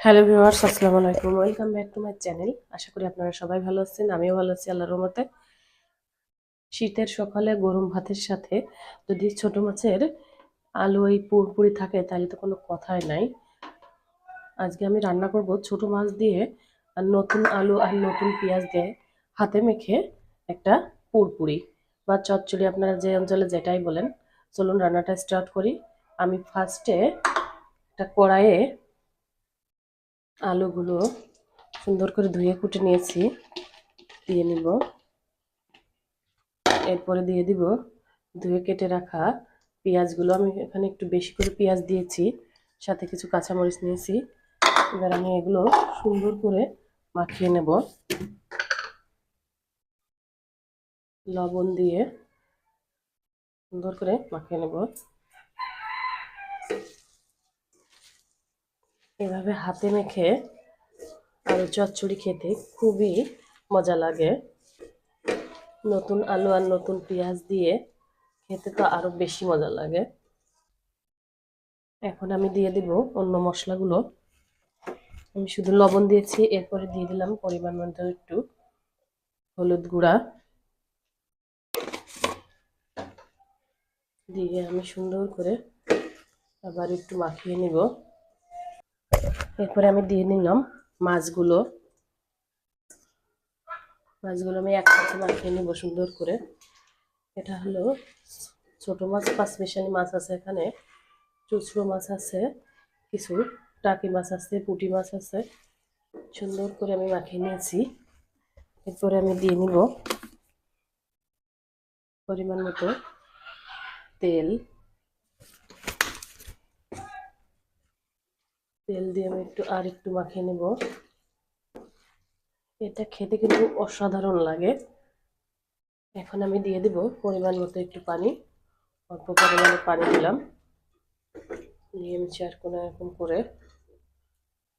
Hello viewers, আসসালামু আলাইকুম। Welcome back to my channel. আশা করি আপনারা সবাই ভালো আছেন, আমিও ভালো আছি আল্লাহর রহমতে। শীতের সকালে গরম ভাতের সাথে যদি ছোট মাছের আলু এই পুরপুরি থাকে তাহলে তো কোনো কথাই নাই। আজকে আমি রান্না করব ছোট মাছ দিয়ে আর নতুন আলু আর নতুন পেঁয়াজ দিয়ে হাতে মেখে একটা পুরপুরি বা চচ্চড়ি, আপনারা যে অঞ্চলে যেটাই বলেন। চলুন রান্নাটা স্টার্ট করি। আমি ফার্স্টে একটা কড়াইয়ে আলুগুলো সুন্দর করে ধুয়ে কুটে নিয়েছি, দিয়ে নিব। এরপরে দিয়ে দিব ধুয়ে কেটে রাখা পেঁয়াজগুলো। আমি এখানে একটু বেশি করে পেঁয়াজ দিয়েছি, সাথে কিছু কাঁচামরিচ নিয়েছি। এবার আমি এগুলো সুন্দর করে মাখিয়ে নেব লবণ দিয়ে, সুন্দর করে মাখিয়ে নেব। এভাবে হাতে মেখে আলু চচ্চড়ি খেতে খুবই মজা লাগে। নতুন আলু আর নতুন পেঁয়াজ দিয়ে খেতে তো আরো বেশি মজা লাগে। এখন আমি দিয়ে দিব অন্য মশলাগুলো। আমি শুধু লবণ দিয়েছি, এরপরে দিয়ে দিলাম পরিমাণ মতো একটু হলুদ গুঁড়া, দিয়ে আমি সুন্দর করে আবার একটু মাখিয়ে নিব। এরপরে আমি দিয়ে নিলাম মাছগুলো। আমি একসাথে মাখিয়ে নিব সুন্দর করে। এটা হলো ছোট মাছ, পাঁচমিশালি মাছ আছে এখানে, চুচড়ো মাছ আছে, কিছু টাকি মাছ আছে, পুঁটি মাছ আছে। সুন্দর করে আমি মাখিয়ে নিয়েছি। এরপরে আমি দিয়ে নিব পরিমাণ মতো তেল। দিয়ে আমি একটু মাখিয়ে নেব। এটা খেতে কিন্তু অসাধারণ লাগে। এখন আমি দিয়ে দিব পরিমাণ মতো একটু পানি। অল্প পরিমাণে পানি দিলাম, দিয়ে আমি চারকোনা এরকম করে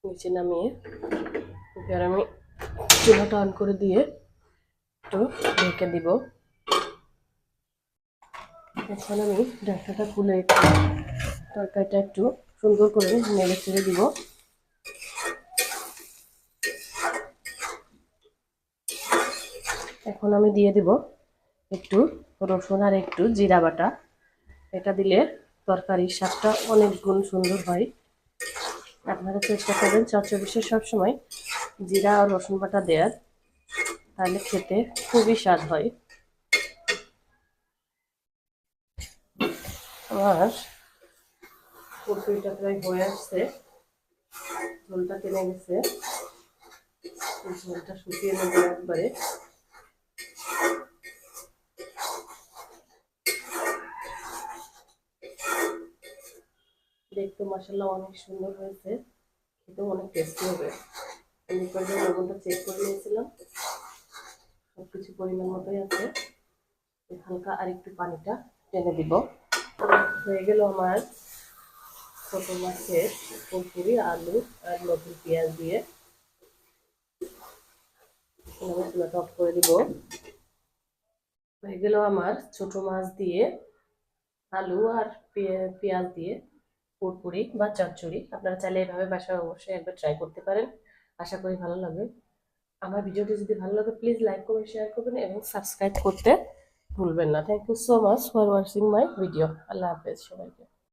নিচে নামিয়ে এবার আমি চুলাটা অন করে দিয়ে একটু ঢেকে দিব। এখন আমি ঢাকনাটা খুলে একটু তরকারিটা একটু সুন্দর করে নেড়ে চেড়ে দিব। এখন আমি দিয়ে দিব একটু রসুন আর একটু জিরা বাটা। এটা দিলে তরকারির স্বাদটা অনেক গুণ সুন্দর হয়। আপনারা চেষ্টা করবেন চচ্চড়িতে সবসময় জিরা আর রসুন বাটা দেওয়ার, তাহলে খেতে খুবই স্বাদ হয়। আমার পুরপুরিটা প্রায় হয়ে আসছে, ঝোলটা টেনে গেছে। ঝোলটা শুকিয়ে নেব একবারে। দেখতে মাশাআল্লাহ অনেক সুন্দর হয়েছে, খেতেও অনেক টেস্টি হবে। আমি পর্যায়ে লবণটা চেক করে নিয়েছিলাম, সবকিছু পরিমাণ মতোই আছে। হালকা আর একটু পানিটা টেনে দিব। হয়ে গেল আমার ছোট মাছের পুরপুরি আলু আর নতুন পেঁয়াজ দিয়ে। আমি চুলাটা অফ করে দিব। হয়ে গেল আমার ছোট মাছ দিয়ে আলু আর পেঁয়াজ দিয়ে পুরপুরি বা চচ্চড়ি। আপনারা চাইলে এভাবে বাসায় অবশ্যই একবার ট্রাই করতে পারেন, আশা করি ভালো লাগবে। আমার ভিডিওটি যদি ভালো লাগে প্লিজ লাইক করবেন, শেয়ার করবেন এবং সাবস্ক্রাইব করতে ভুলবেন না। Thank you so much for watching my video. আল্লাহ হাফেজ সবাইকে।